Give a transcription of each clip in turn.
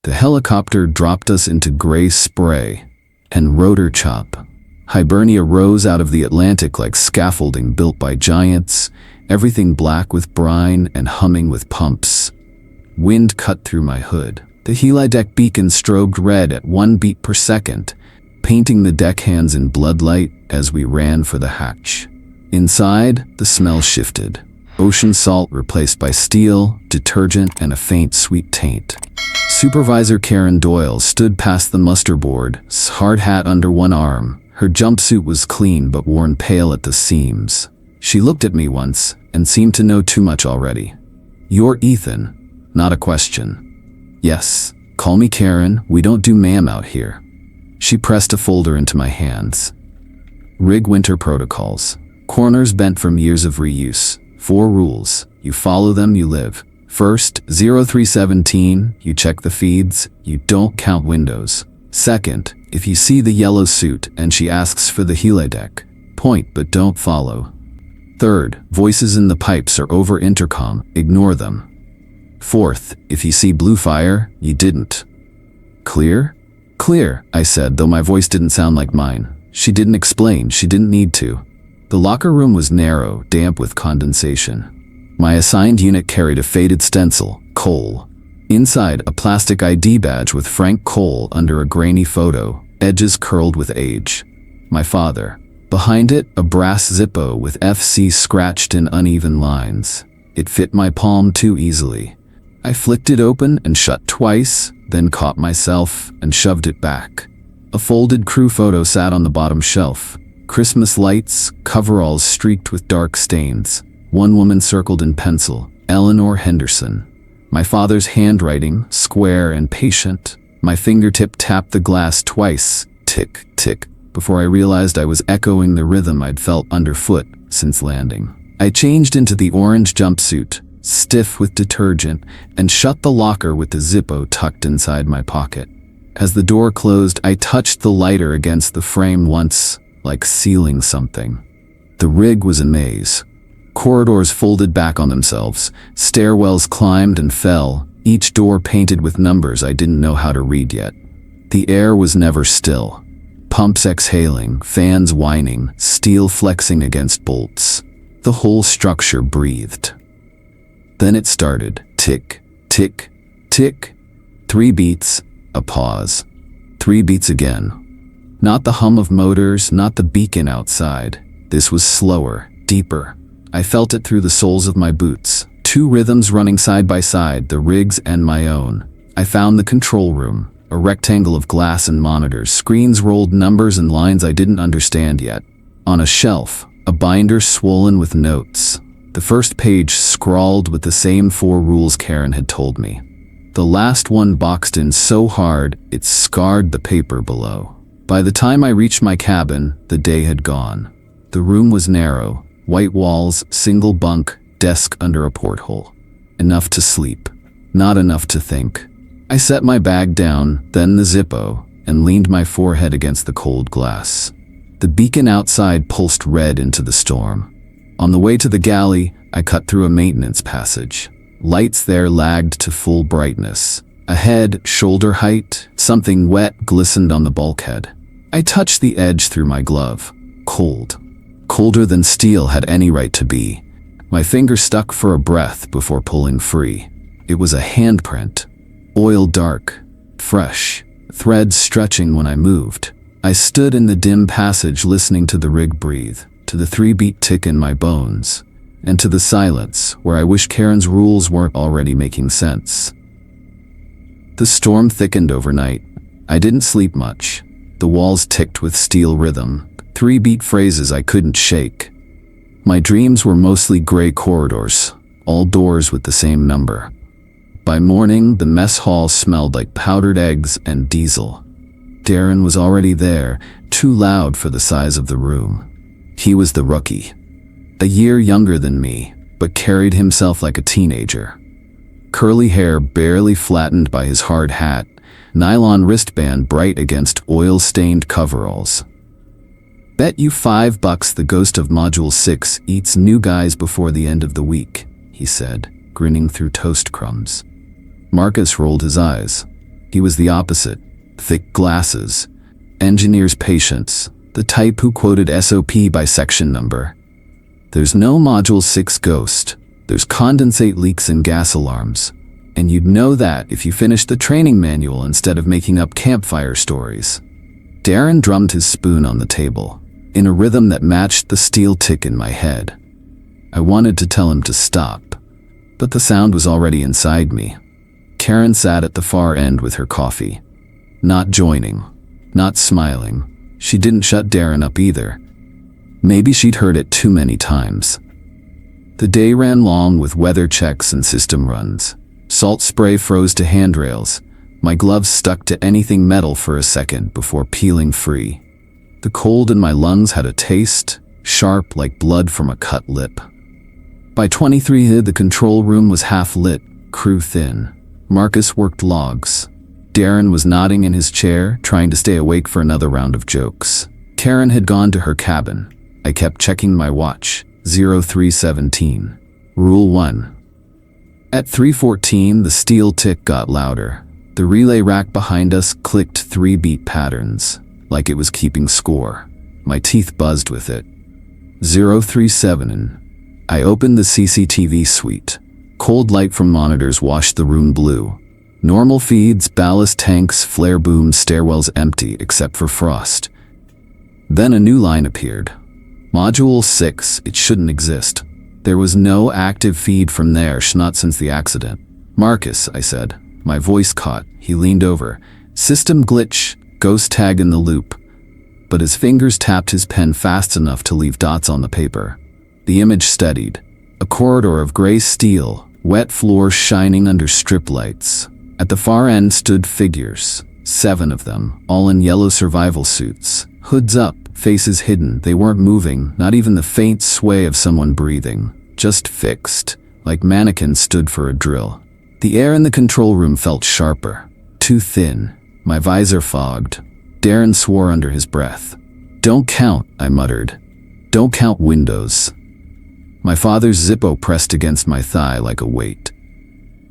The helicopter dropped us into gray spray and rotor chop. Hibernia rose out of the Atlantic like scaffolding built by giants, everything black with brine and humming with pumps. Wind cut through my hood. The helideck beacon strobed red at 1 beat per second, painting the deckhands in bloodlight as we ran for the hatch. Inside, the smell shifted. Ocean salt replaced by steel, detergent, and a faint sweet taint. Supervisor Karen Doyle stood past the muster board, hard hat under one arm. Her jumpsuit was clean but worn pale at the seams. She looked at me once and seemed to know too much already. "You're Ethan." Not a question. "Yes. Call me Karen. We don't do ma'am out here." She pressed a folder into my hands. Rig winter protocols. Corners bent from years of reuse. 4 rules. You follow them, you live. First, 0317, you check the feeds, you don't count windows. Second, if you see the yellow suit and she asks for the helideck, point but don't follow. Third, voices in the pipes or over intercom, ignore them. Fourth, if you see blue fire, you didn't. Clear? Clear, I said, though my voice didn't sound like mine. She didn't explain, she didn't need to. The locker room was narrow, damp with condensation. My assigned unit carried a faded stencil, Cole. Inside, a plastic ID badge with Frank Cole under a grainy photo, edges curled with age. My father. Behind it, a brass Zippo with FC scratched in uneven lines. It fit my palm too easily. I flicked it open and shut twice, then caught myself and shoved it back. A folded crew photo sat on the bottom shelf. Christmas lights, coveralls streaked with dark stains. One woman circled in pencil, Eleanor Henderson. My father's handwriting, square and patient. My fingertip tapped the glass twice, tick, tick, before I realized I was echoing the rhythm I'd felt underfoot since landing. I changed into the orange jumpsuit, stiff with detergent, and shut the locker with the Zippo tucked inside my pocket. As the door closed, I touched the lighter against the frame once, like sealing something. The rig was a maze. Corridors folded back on themselves, stairwells climbed and fell, each door painted with numbers I didn't know how to read yet. The air was never still. Pumps exhaling, fans whining, steel flexing against bolts. The whole structure breathed. Then it started. Tick, tick, tick. 3 beats, a pause. 3 beats again. Not the hum of motors, not the beacon outside. This was slower, deeper. I felt it through the soles of my boots. 2 rhythms running side by side, the rig's and my own. I found the control room, a rectangle of glass and monitors. Screens rolled numbers and lines I didn't understand yet. On a shelf, a binder swollen with notes. The first page scrawled with the same 4 rules Karen had told me. The last one boxed in so hard, it scarred the paper below. By the time I reached my cabin, the day had gone. The room was narrow, white walls, single bunk, desk under a porthole. Enough to sleep, not enough to think. I set my bag down, then the Zippo, and leaned my forehead against the cold glass. The beacon outside pulsed red into the storm. On the way to the galley, I cut through a maintenance passage. Lights there lagged to full brightness. Ahead, shoulder height, something wet glistened on the bulkhead. I touched the edge through my glove. Cold. Colder than steel had any right to be. My finger stuck for a breath before pulling free. It was a handprint. Oil dark, fresh, threads stretching when I moved. I stood in the dim passage listening to the rig breathe, to the 3-beat tick in my bones, and to the silence where I wish Karen's rules weren't already making sense. The storm thickened overnight. I didn't sleep much. The walls ticked with steel rhythm, 3-beat phrases I couldn't shake. My dreams were mostly gray corridors, all doors with the same number. By morning, the mess hall smelled like powdered eggs and diesel. Darren was already there, too loud for the size of the room. He was the rookie. A year younger than me, but carried himself like a teenager. Curly hair barely flattened by his hard hat, nylon wristband bright against oil-stained coveralls. "Bet you $5 the ghost of Module 6 eats new guys before the end of the week," he said, grinning through toast crumbs. Marcus rolled his eyes. He was the opposite. Thick glasses. Engineer's patience. The type who quoted SOP by section number. There's no Module 6 ghost. There's condensate leaks and gas alarms. And you'd know that if you finished the training manual instead of making up campfire stories. Darren drummed his spoon on the table, in a rhythm that matched the steel tick in my head. I wanted to tell him to stop, but the sound was already inside me. Karen sat at the far end with her coffee. Not joining, not smiling. She didn't shut Darren up either. Maybe she'd heard it too many times. The day ran long with weather checks and system runs. Salt spray froze to handrails. My gloves stuck to anything metal for a second before peeling free. The cold in my lungs had a taste, sharp like blood from a cut lip. By 23, the control room was half lit, crew thin. Marcus worked logs. Darren was nodding in his chair, trying to stay awake for another round of jokes. Karen had gone to her cabin. I kept checking my watch. 0317. Rule 1. At 3:14, the steel tick got louder. The relay rack behind us clicked 3-beat patterns, like it was keeping score. My teeth buzzed with it. 037. I opened the CCTV suite. Cold light from monitors washed the room blue. Normal feeds, ballast tanks, flare booms, stairwells empty except for frost. Then a new line appeared. Module 6, it shouldn't exist. There was no active feed from there, not since the accident. Marcus, I said. My voice caught. He leaned over. System glitch, ghost tag in the loop. But his fingers tapped his pen fast enough to leave dots on the paper. The image steadied. A corridor of gray steel, wet floors shining under strip lights. At the far end stood figures. 7 of them, all in yellow survival suits. Hoods up, faces hidden. They weren't moving, not even the faint sway of someone breathing. Just fixed, like mannequins stood for a drill. The air in the control room felt sharper, too thin. My visor fogged. Darren swore under his breath. Don't count, I muttered. Don't count windows. My father's Zippo pressed against my thigh like a weight.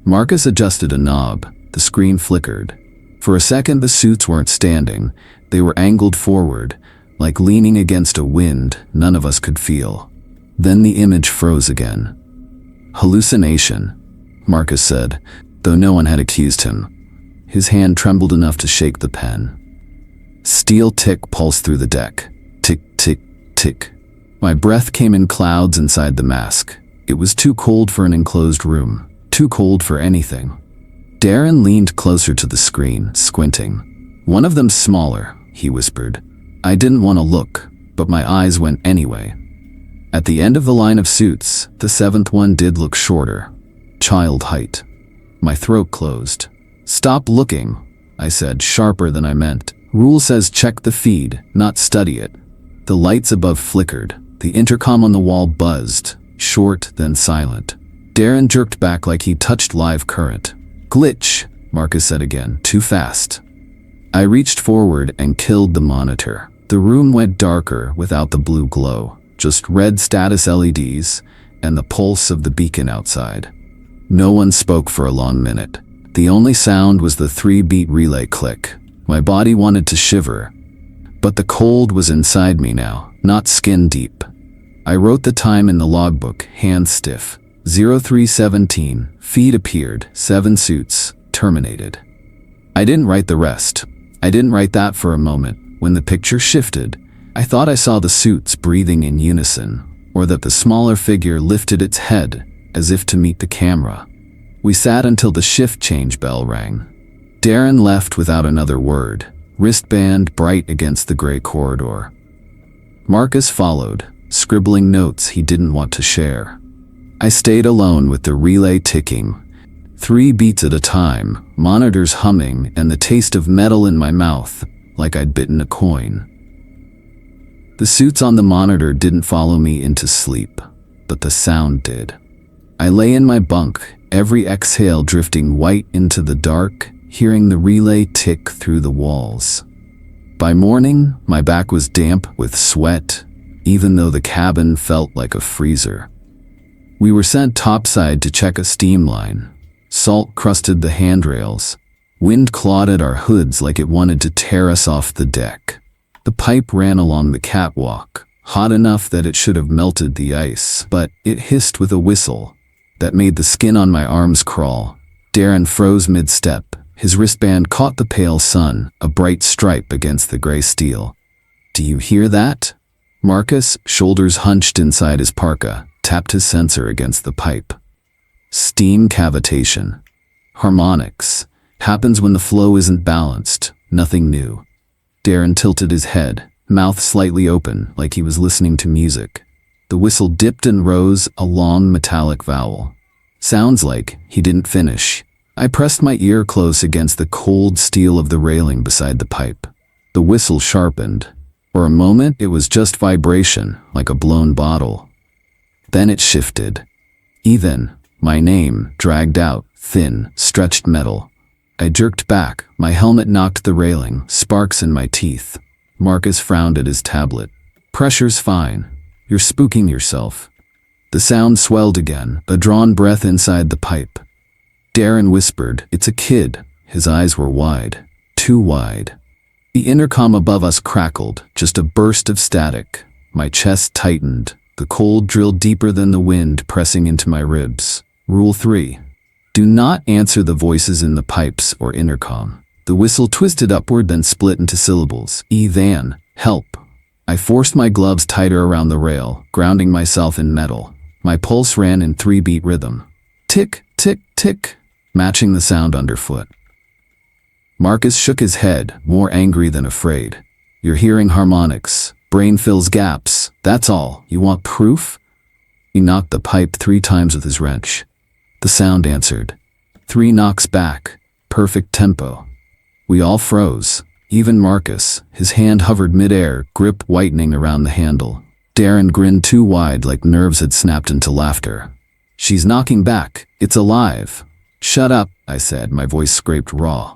Marcus adjusted a knob. The screen flickered. For a second, the suits weren't standing. They were angled forward, like leaning against a wind none of us could feel. Then the image froze again. Hallucination, Marcus said, though no one had accused him. His hand trembled enough to shake the pen. Steel tick pulsed through the deck. Tick, tick, tick. My breath came in clouds inside the mask. It was too cold for an enclosed room. Too cold for anything. Darren leaned closer to the screen, squinting. One of them smaller, he whispered. I didn't want to look, but my eyes went anyway. At the end of the line of suits, the 7th one did look shorter. Child height. My throat closed. Stop looking, I said, sharper than I meant. Rule says check the feed, not study it. The lights above flickered. The intercom on the wall buzzed, short then silent. Darren jerked back like he touched live current. Glitch, Marcus said again, too fast. I reached forward and killed the monitor. The room went darker without the blue glow, just red status LEDs and the pulse of the beacon outside. No one spoke for a long minute. The only sound was the 3-beat relay click. My body wanted to shiver, but the cold was inside me now, not skin deep. I wrote the time in the logbook, hands stiff. 0317, feed appeared, 7 suits, terminated. I didn't write the rest. I didn't write that for a moment. When the picture shifted, I thought I saw the suits breathing in unison, or that the smaller figure lifted its head as if to meet the camera. We sat until the shift change bell rang. Darren left without another word, wristband bright against the gray corridor. Marcus followed, scribbling notes he didn't want to share. I stayed alone with the relay ticking, 3 beats at a time, monitors humming, and the taste of metal in my mouth, like I'd bitten a coin. The suits on the monitor didn't follow me into sleep, but the sound did. I lay in my bunk, every exhale drifting white into the dark, hearing the relay tick through the walls. By morning, my back was damp with sweat, even though the cabin felt like a freezer. We were sent topside to check a steam line. Salt crusted the handrails. Wind clawed at our hoods like it wanted to tear us off the deck. The pipe ran along the catwalk, hot enough that it should have melted the ice, but it hissed with a whistle that made the skin on my arms crawl. Darren froze mid-step. His wristband caught the pale sun, a bright stripe against the gray steel. "Do you hear that?" Marcus, shoulders hunched inside his parka, tapped his sensor against the pipe. "Steam cavitation. Harmonics. Happens when the flow isn't balanced. Nothing new." Darren tilted his head, mouth slightly open, like he was listening to music. The whistle dipped and rose, a long metallic vowel. "Sounds like," he didn't finish. I pressed my ear close against the cold steel of the railing beside the pipe. The whistle sharpened. For a moment, it was just vibration, like a blown bottle. Then it shifted. Ethan, my name, dragged out, thin, stretched metal. I jerked back. My helmet knocked the railing, sparks in my teeth. Marcus frowned at his tablet. "Pressure's fine. You're spooking yourself." The sound swelled again, a drawn breath inside the pipe. Darren whispered, "It's a kid." His eyes were wide. Too wide. The intercom above us crackled, just a burst of static. My chest tightened. The cold drilled deeper than the wind, pressing into my ribs. Rule 3. Do not answer the voices in the pipes or intercom. The whistle twisted upward, then split into syllables. "Ethan, help." I forced my gloves tighter around the rail, grounding myself in metal. My pulse ran in 3-beat rhythm. Tick, tick, tick, matching the sound underfoot. Marcus shook his head, more angry than afraid. "You're hearing harmonics. Brain fills gaps. That's all. You want proof?" He knocked the pipe 3 times with his wrench. The sound answered. 3 knocks back. Perfect tempo. We all froze. Even Marcus. His hand hovered midair, grip whitening around the handle. Darren grinned too wide, like nerves had snapped into laughter. "She's knocking back. It's alive." "Shut up," I said, my voice scraped raw.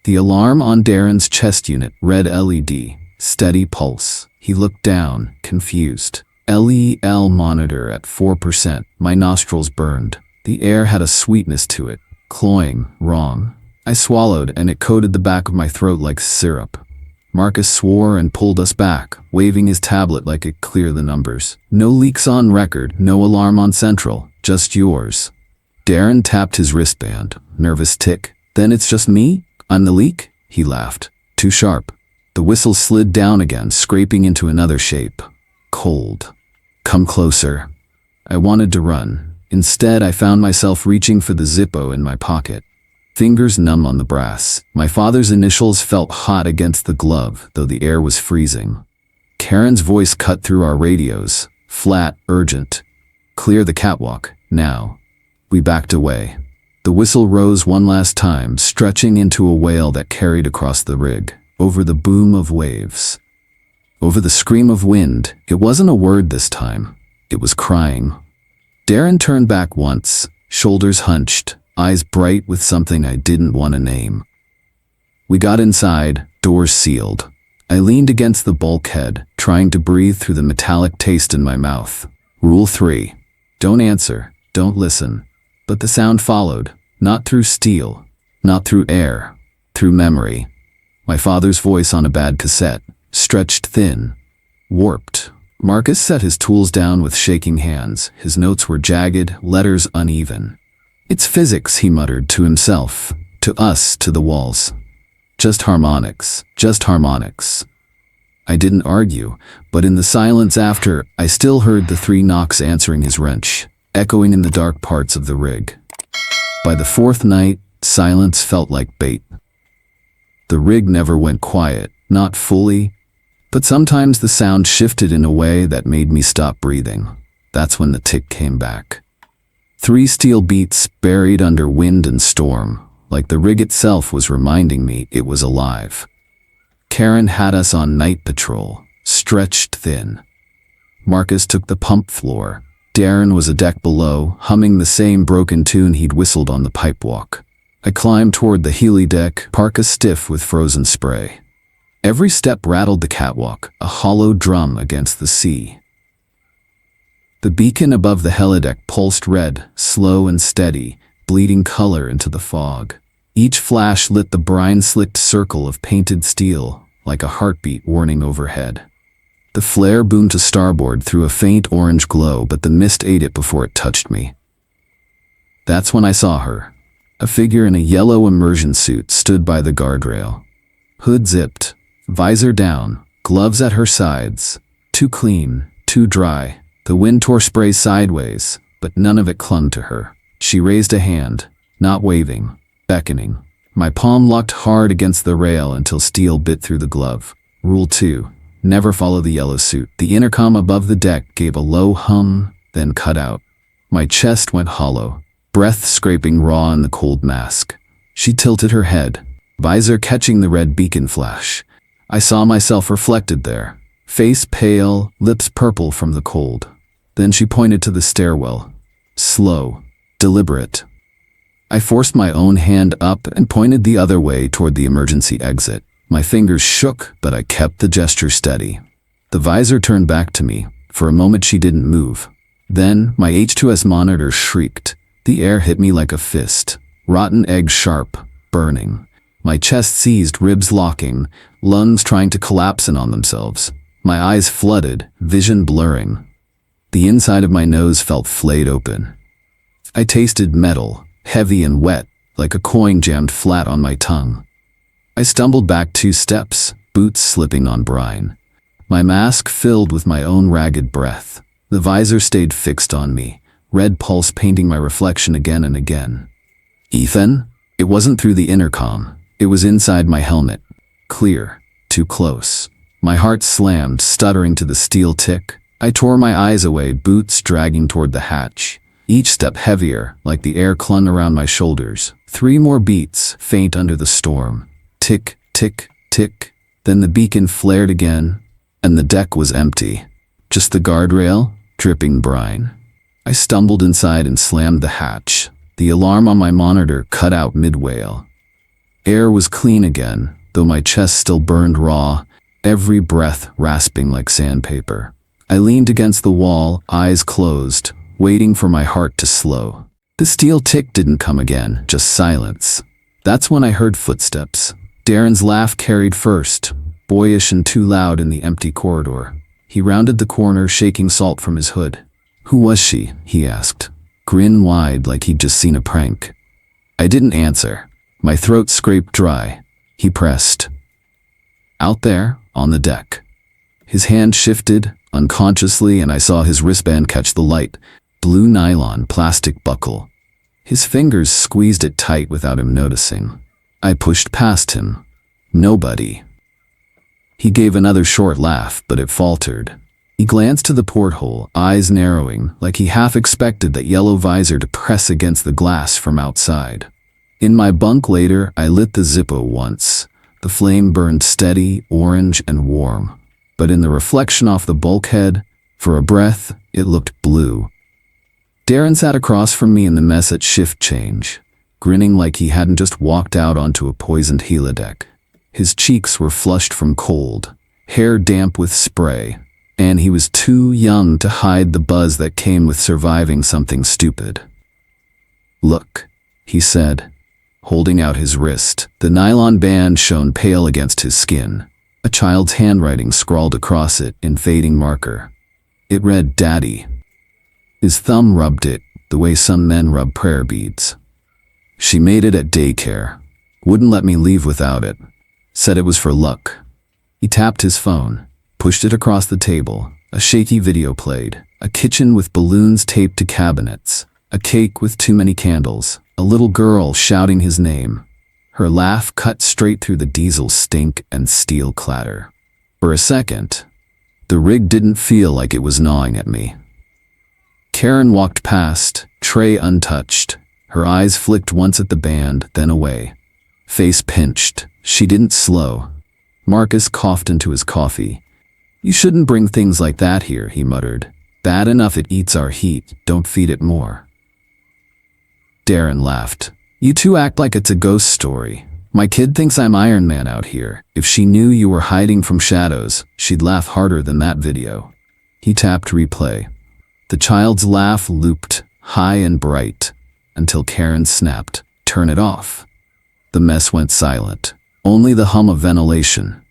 The alarm on Darren's chest unit, red LED, steady pulse. He looked down, confused. LEL monitor at 4%. My nostrils burned. The air had a sweetness to it. Cloying, wrong. I swallowed, and it coated the back of my throat like syrup. Marcus swore and pulled us back, waving his tablet like it cleared the numbers. "No leaks on record, no alarm on central, just yours." Darren tapped his wristband. Nervous tick. "Then it's just me? I'm the leak?" He laughed. Too sharp. The whistle slid down again, scraping into another shape. Cold. "Come closer." I wanted to run. Instead, I found myself reaching for the Zippo in my pocket. Fingers numb on the brass. My father's initials felt hot against the glove, though the air was freezing. Karen's voice cut through our radios. Flat, urgent. "Clear the catwalk, now." We backed away. The whistle rose one last time, stretching into a wail that carried across the rig, over the boom of waves. Over the scream of wind. It wasn't a word this time. It was crying. Darren turned back once, shoulders hunched, eyes bright with something I didn't want to name. We got inside, doors sealed. I leaned against the bulkhead, trying to breathe through the metallic taste in my mouth. Rule 3. Don't answer, don't listen. But the sound followed, not through steel, not through air, through memory. My father's voice on a bad cassette, stretched thin, warped. Marcus set his tools down with shaking hands. His notes were jagged, letters uneven. "It's physics," he muttered to himself, to us, to the walls. Just harmonics, just harmonics. I didn't argue, but in the silence after, I still heard the 3 knocks answering his wrench, echoing in the dark parts of the rig. By the 4th night, silence felt like bait. The rig never went quiet, not fully, but sometimes the sound shifted in a way that made me stop breathing. That's when the tick came back. 3 steel beats buried under wind and storm, like the rig itself was reminding me it was alive. Karen had us on night patrol, stretched thin. Marcus took the pump floor. Darren was a deck below, humming the same broken tune he'd whistled on the pipe walk. I climbed toward the heli deck, parka stiff with frozen spray. Every step rattled the catwalk, a hollow drum against the sea. The beacon above the helideck pulsed red, slow and steady, bleeding color into the fog. Each flash lit the brine-slicked circle of painted steel, like a heartbeat warning overhead. The flare boomed to starboard through a faint orange glow, but the mist ate it before it touched me. That's when I saw her. A figure in a yellow immersion suit stood by the guardrail. Hood zipped, visor down, gloves at her sides. Too clean, too dry. The wind tore spray sideways, but none of it clung to her. She raised a hand, not waving, beckoning. My palm locked hard against the rail until steel bit through the glove. Rule 2. Never follow the yellow suit. The intercom above the deck gave a low hum, then cut out. My chest went hollow, breath scraping raw in the cold mask. She tilted her head, visor catching the red beacon flash. I saw myself reflected there, face pale, lips purple from the cold. Then she pointed to the stairwell. Slow, deliberate. I forced my own hand up and pointed the other way toward the emergency exit. My fingers shook, but I kept the gesture steady. The visor turned back to me. For a moment she didn't move. Then my H2S monitor shrieked. The air hit me like a fist. Rotten egg sharp, burning. My chest seized, ribs locking, lungs trying to collapse in on themselves. My eyes flooded, vision blurring. The inside of my nose felt flayed open. I tasted metal, heavy and wet, like a coin jammed flat on my tongue. I stumbled back 2 steps, boots slipping on brine. My mask filled with my own ragged breath. The visor stayed fixed on me, red pulse painting my reflection again and again. Ethan? It wasn't through the intercom. It was inside my helmet. Clear. Too close. My heart slammed, stuttering to the steel tick. I tore my eyes away, boots dragging toward the hatch. Each step heavier, like the air clung around my shoulders. 3 more beats, faint under the storm. Tick, tick, tick. Then the beacon flared again, and the deck was empty. Just the guardrail, dripping brine. I stumbled inside and slammed the hatch. The alarm on my monitor cut out mid-wail. Air was clean again, though my chest still burned raw, every breath rasping like sandpaper. I leaned against the wall, eyes closed, waiting for my heart to slow. The steel tick didn't come again, just silence. That's when I heard footsteps. Darren's laugh carried first, boyish and too loud in the empty corridor. He rounded the corner, shaking salt from his hood. "Who was she?" he asked, grin wide like he'd just seen a prank. I didn't answer. My throat scraped dry. He pressed. "Out there, on the deck." His hand shifted, unconsciously, and I saw his wristband catch the light. Blue nylon plastic buckle. His fingers squeezed it tight without him noticing. I pushed past him. Nobody. He gave another short laugh, but it faltered. He glanced to the porthole, eyes narrowing, like he half expected that yellow visor to press against the glass from outside. In my bunk later, I lit the Zippo once. The flame burned steady, orange, and warm. But in the reflection off the bulkhead, for a breath, it looked blue. Darren sat across from me in the mess at shift change, grinning like he hadn't just walked out onto a poisoned helideck. His cheeks were flushed from cold, hair damp with spray, and he was too young to hide the buzz that came with surviving something stupid. "Look," he said, holding out his wrist. The nylon band shone pale against his skin. A child's handwriting scrawled across it in fading marker. It read, "Daddy." His thumb rubbed it, the way some men rub prayer beads. "She made it at daycare. Wouldn't let me leave without it. Said it was for luck." He tapped his phone, pushed it across the table. A shaky video played. A kitchen with balloons taped to cabinets. A cake with too many candles. A little girl shouting his name. Her laugh cut straight through the diesel stink and steel clatter. For a second, the rig didn't feel like it was gnawing at me. Karen walked past, tray untouched. Her eyes flicked once at the band, then away. Face pinched. She didn't slow. Marcus coughed into his coffee. "You shouldn't bring things like that here," he muttered. "Bad enough it eats our heat, don't feed it more." Darren laughed. "You two act like it's a ghost story. My kid thinks I'm Iron Man out here. If she knew you were hiding from shadows, she'd laugh harder than that video." He tapped replay. The child's laugh looped, high and bright, until Karen snapped, "Turn it off." The mess went silent. Only the hum of ventilation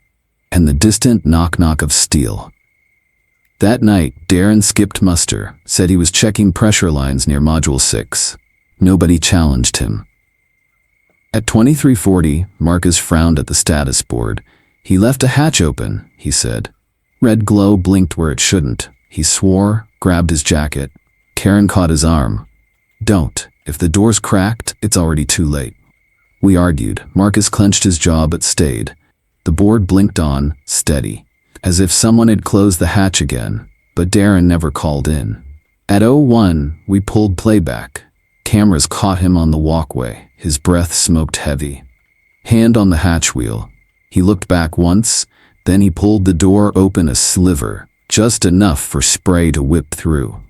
and the distant knock-knock of steel. That night, Darren skipped muster, said he was checking pressure lines near Module 6. Nobody challenged him. At 23:40, Marcus frowned at the status board. He left a hatch open, he said. Red glow blinked where it shouldn't. He swore, grabbed his jacket. Karen caught his arm. Don't. If the door's cracked, it's already too late. We argued. Marcus clenched his jaw but stayed. The board blinked on, steady, as if someone had closed the hatch again, but Darren never called in. At 01, we pulled playback. Cameras caught him on the walkway. His breath smoked heavy. Hand on the hatch wheel. He looked back once, then he pulled the door open a sliver, just enough for spray to whip through.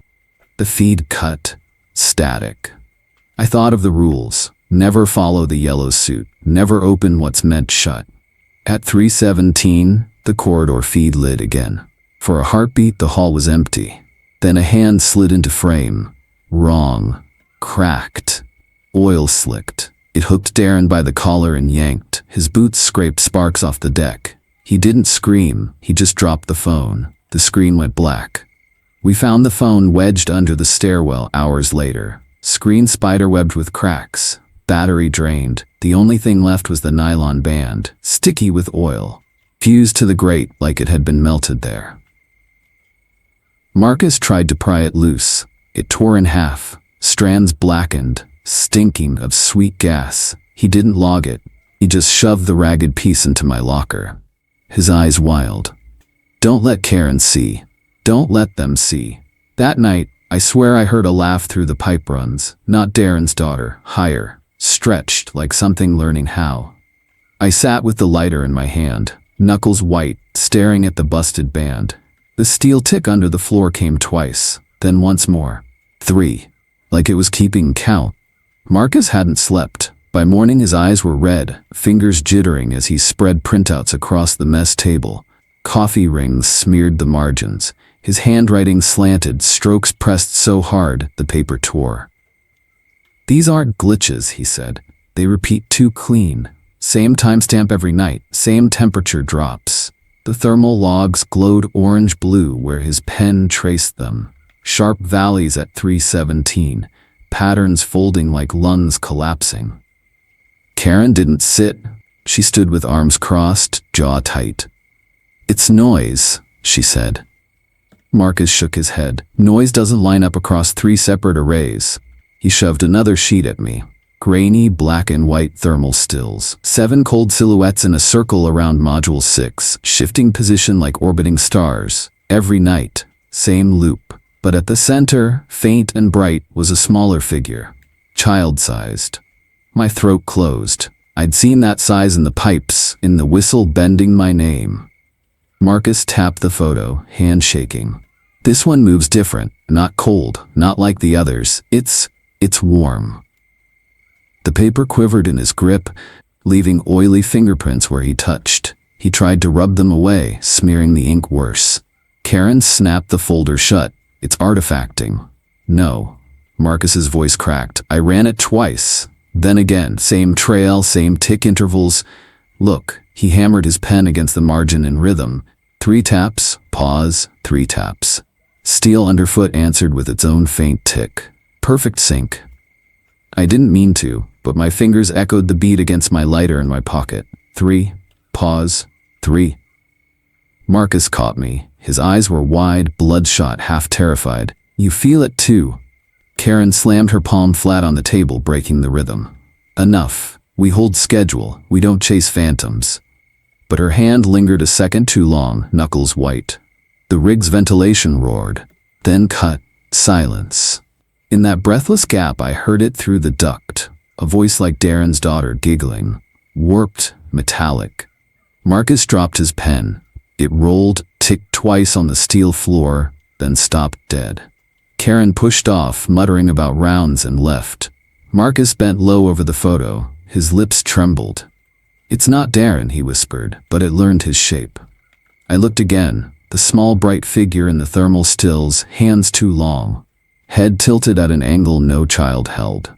The feed cut. Static. I thought of the rules. Never follow the yellow suit. Never open what's meant shut. At 3:17, the corridor feed lit again. For a heartbeat, the hall was empty. Then a hand slid into frame. Wrong. Cracked. Oil slicked. It hooked Darren by the collar and yanked. His boots scraped sparks off the deck. He didn't scream. He just dropped the phone. The screen went black. We found the phone wedged under the stairwell hours later. Screen spiderwebbed with cracks. Battery drained. The only thing left was the nylon band, sticky with oil, fused to the grate like it had been melted there. Marcus tried to pry it loose. It tore in half, strands blackened, stinking of sweet gas. He didn't log it. He just shoved the ragged piece into my locker. His eyes wild. Don't let Karen see. Don't let them see. That night, I swear I heard a laugh through the pipe runs, not Darren's daughter, higher. Stretched like something learning how. I sat with the lighter in my hand, knuckles white, staring at the busted band. The steel tick under the floor came twice, then once more. 3. Like it was keeping count. Marcus hadn't slept. By morning his eyes were red, fingers jittering as he spread printouts across the mess table. Coffee rings smeared the margins. His handwriting slanted, strokes pressed so hard the paper tore. These aren't glitches, he said. They repeat too clean. Same timestamp every night, same temperature drops. The thermal logs glowed orange-blue where his pen traced them. Sharp valleys at 3:17, patterns folding like lungs collapsing. Karen didn't sit. She stood with arms crossed, jaw tight. It's noise, she said. Marcus shook his head. Noise doesn't line up across 3 separate arrays. He shoved another sheet at me. Grainy black and white thermal stills. 7 cold silhouettes in a circle around Module 6, shifting position like orbiting stars. Every night, same loop. But at the center, faint and bright, was a smaller figure. Child-sized. My throat closed. I'd seen that size in the pipes, in the whistle bending my name. Marcus tapped the photo, hand shaking. This one moves different, not cold, not like the others. It's warm. The paper quivered in his grip, leaving oily fingerprints where he touched. He tried to rub them away, smearing the ink worse. Karen snapped the folder shut. It's artifacting. No. Marcus's voice cracked. I ran it twice. Then again, same trail, same tick intervals. Look, he hammered his pen against the margin in rhythm. 3 taps, pause, 3 taps. Steel underfoot answered with its own faint tick. Perfect sync. I didn't mean to, but my fingers echoed the beat against my lighter in my pocket. 3, pause, 3. Marcus caught me. His eyes were wide, bloodshot, half terrified. You feel it too. Karen slammed her palm flat on the table, breaking the rhythm. Enough. We hold schedule. We don't chase phantoms. But her hand lingered a second too long, knuckles white. The rig's ventilation roared. Then cut. Silence. In that breathless gap, I heard it through the duct. A voice like Darren's daughter giggling. Warped, metallic. Marcus dropped his pen. It rolled, ticked twice on the steel floor, then stopped dead. Karen pushed off, muttering about rounds, and left. Marcus bent low over the photo. His lips trembled. It's not Darren, he whispered, but it learned his shape. I looked again. The small bright figure in the thermal stills, hands too long. Head tilted at an angle no child held.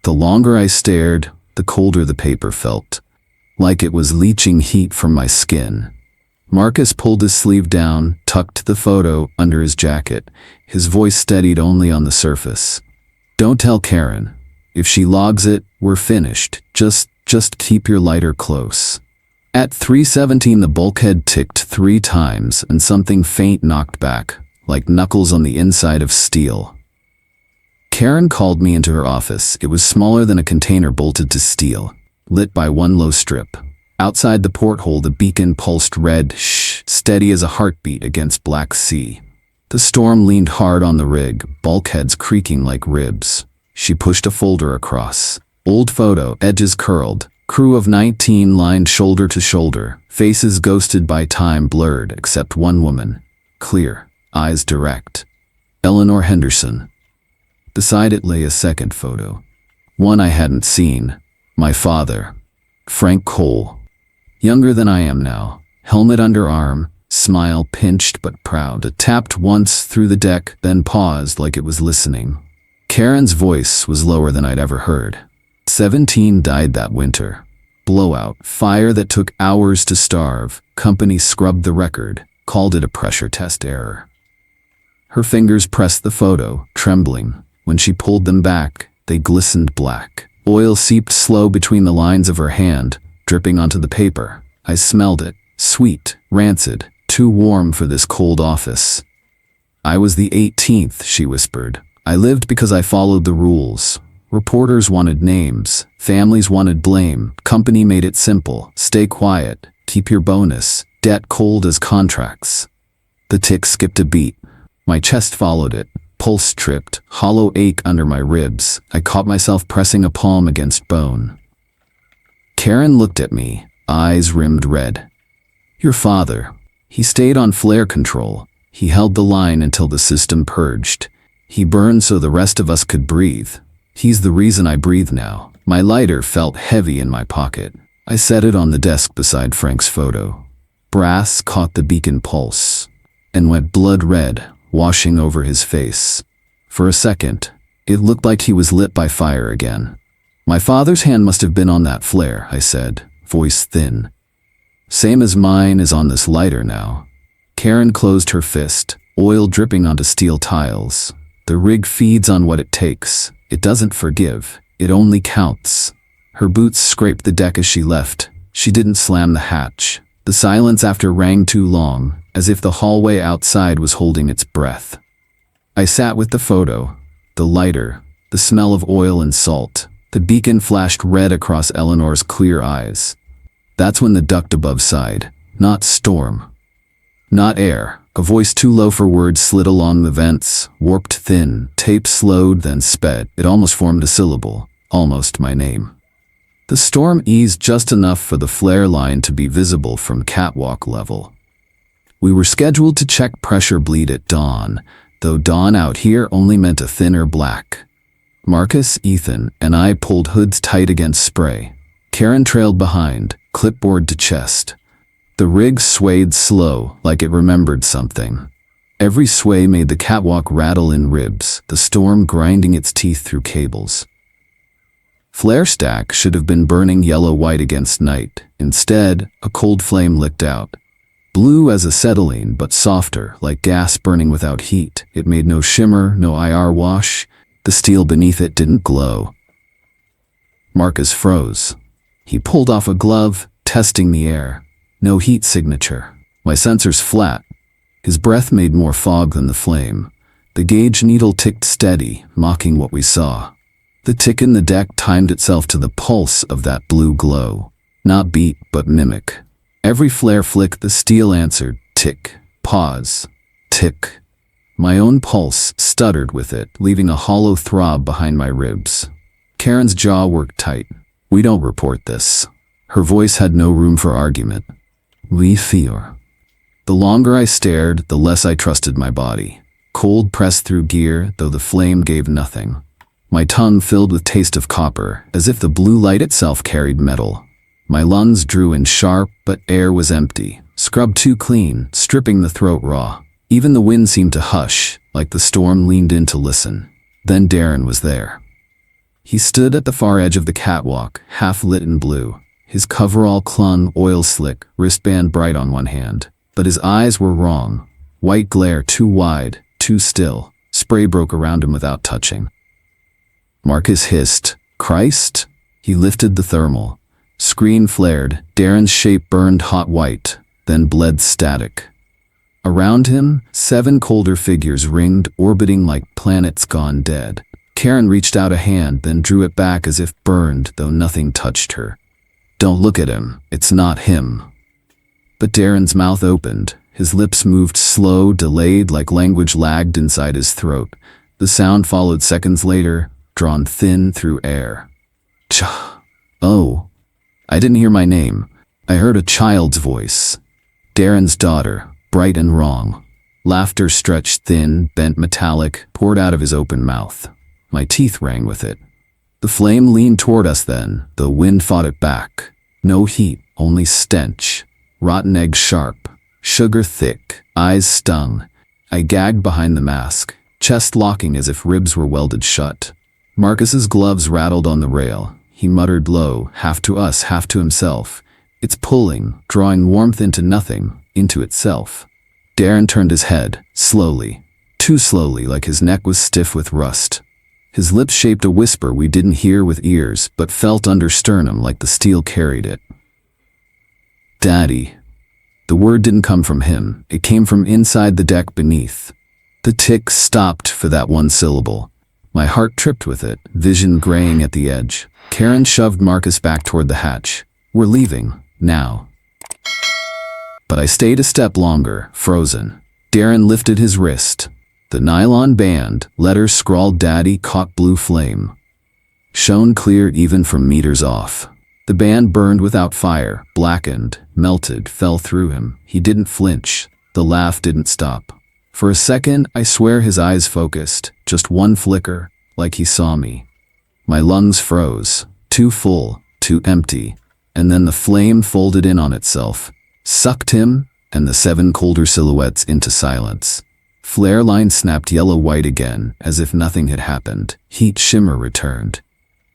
The longer I stared, the colder the paper felt, like it was leaching heat from my skin. Marcus pulled his sleeve down, tucked the photo under his jacket, his voice steadied only on the surface. "Don't tell Karen. If she logs it, we're finished. Just keep your lighter close." At 3:17 the bulkhead ticked 3 times and something faint knocked back, like knuckles on the inside of steel. Karen called me into her office. It was smaller than a container bolted to steel, lit by one low strip. Outside the porthole the beacon pulsed red, steady as a heartbeat against black sea. The storm leaned hard on the rig, bulkheads creaking like ribs. She pushed a folder across. Old photo, edges curled. Crew of 19 lined shoulder to shoulder, faces ghosted by time blurred except one woman. Clear, eyes direct. Eleanor Henderson. Beside it lay a second photo. One I hadn't seen. My father. Frank Cole. Younger than I am now. Helmet under arm, smile pinched but proud. It tapped once through the deck, then paused like it was listening. Karen's voice was lower than I'd ever heard. 17 died that winter. Blowout, fire that took hours to starve. Company scrubbed the record, called it a pressure test error. Her fingers pressed the photo, trembling. When she pulled them back, they glistened black. Oil seeped slow between the lines of her hand, dripping onto the paper. I smelled it, sweet, rancid, too warm for this cold office. "I was the 18th, she whispered. "I lived because I followed the rules. Reporters wanted names, families wanted blame, company made it simple. Stay quiet, keep your bonus, debt cold as contracts." The tick skipped a beat. My chest followed it, pulse tripped, hollow ache under my ribs. I caught myself pressing a palm against bone. Karen looked at me, eyes rimmed red. "Your father. He stayed on flare control. He held the line until the system purged. He burned so the rest of us could breathe. He's the reason I breathe now." My lighter felt heavy in my pocket. I set it on the desk beside Frank's photo. Brass caught the beacon pulse and went blood red, washing over his face. For a second, it looked like he was lit by fire again. "My father's hand must have been on that flare," I said, voice thin. "Same as mine is on this lighter now." Karen closed her fist, oil dripping onto steel tiles. "The rig feeds on what it takes. It doesn't forgive. It only counts." Her boots scraped the deck as she left. She didn't slam the hatch. The silence after rang too long, as if the hallway outside was holding its breath. I sat with the photo, the lighter, the smell of oil and salt. The beacon flashed red across Eleanor's clear eyes. That's when the duct above sighed. Not storm. Not air. A voice too low for words slid along the vents, warped thin, tape slowed then sped. It almost formed a syllable, almost my name. The storm eased just enough for the flare line to be visible from catwalk level. We were scheduled to check pressure bleed at dawn, though dawn out here only meant a thinner black. Marcus, Ethan, and I pulled hoods tight against spray. Karen trailed behind, clipboard to chest. The rig swayed slow, like it remembered something. Every sway made the catwalk rattle in ribs, the storm grinding its teeth through cables. Flare stack should have been burning yellow-white against night. Instead, a cold flame licked out. Blue as acetylene, but softer, like gas burning without heat. It made no shimmer, no IR wash. The steel beneath it didn't glow. Marcus froze. He pulled off a glove, testing the air. No heat signature. My sensors flat. His breath made more fog than the flame. The gauge needle ticked steady, mocking what we saw. The tick in the deck timed itself to the pulse of that blue glow. Not beat, but mimic. Every flare flick, the steel answered, tick, pause, tick. My own pulse stuttered with it, leaving a hollow throb behind my ribs. Karen's jaw worked tight. "We don't report this." Her voice had no room for argument. "We fear." The longer I stared, the less I trusted my body. Cold pressed through gear, though the flame gave nothing. My tongue filled with taste of copper, as if the blue light itself carried metal. My lungs drew in sharp, but air was empty, scrubbed too clean, stripping the throat raw. Even the wind seemed to hush, like the storm leaned in to listen. Then Darren was there. He stood at the far edge of the catwalk, half lit in blue. His coverall clung, oil slick, wristband bright on one hand. But his eyes were wrong. White glare, too wide, too still. Spray broke around him without touching. Marcus hissed, "Christ?" He lifted the thermal. Screen flared, Darren's shape burned hot white, then bled static. Around him, 7 colder figures ringed, orbiting like planets gone dead. Karen reached out a hand, then drew it back as if burned, though nothing touched her. "Don't look at him, it's not him." But Darren's mouth opened. His lips moved slow, delayed, like language lagged inside his throat. The sound followed seconds later, drawn thin through air. "Cha." "Oh." I didn't hear my name. I heard a child's voice. Darren's daughter, bright and wrong. Laughter stretched thin, bent metallic, poured out of his open mouth. My teeth rang with it. The flame leaned toward us then, the wind fought it back. No heat, only stench. Rotten egg sharp, sugar thick, eyes stung. I gagged behind the mask, chest locking as if ribs were welded shut. Marcus's gloves rattled on the rail. He muttered low, half to us, half to himself. "It's pulling, drawing warmth into nothing, into itself." Darren turned his head, slowly. Too slowly, like his neck was stiff with rust. His lips shaped a whisper we didn't hear with ears, but felt under sternum like the steel carried it. "Daddy." The word didn't come from him, it came from inside the deck beneath. The tick stopped for that one syllable. My heart tripped with it, vision graying at the edge. Karen shoved Marcus back toward the hatch. "We're leaving, now." But I stayed a step longer, frozen. Darren lifted his wrist. The nylon band, letters scrawled Daddy, caught blue flame. Shone clear even from meters off. The band burned without fire, blackened, melted, fell through him. He didn't flinch. The laugh didn't stop. For a second, I swear his eyes focused, just one flicker, like he saw me. My lungs froze, too full, too empty, and then the flame folded in on itself, sucked him and the 7 colder silhouettes into silence. Flare line snapped yellow-white again, as if nothing had happened. Heat shimmer returned.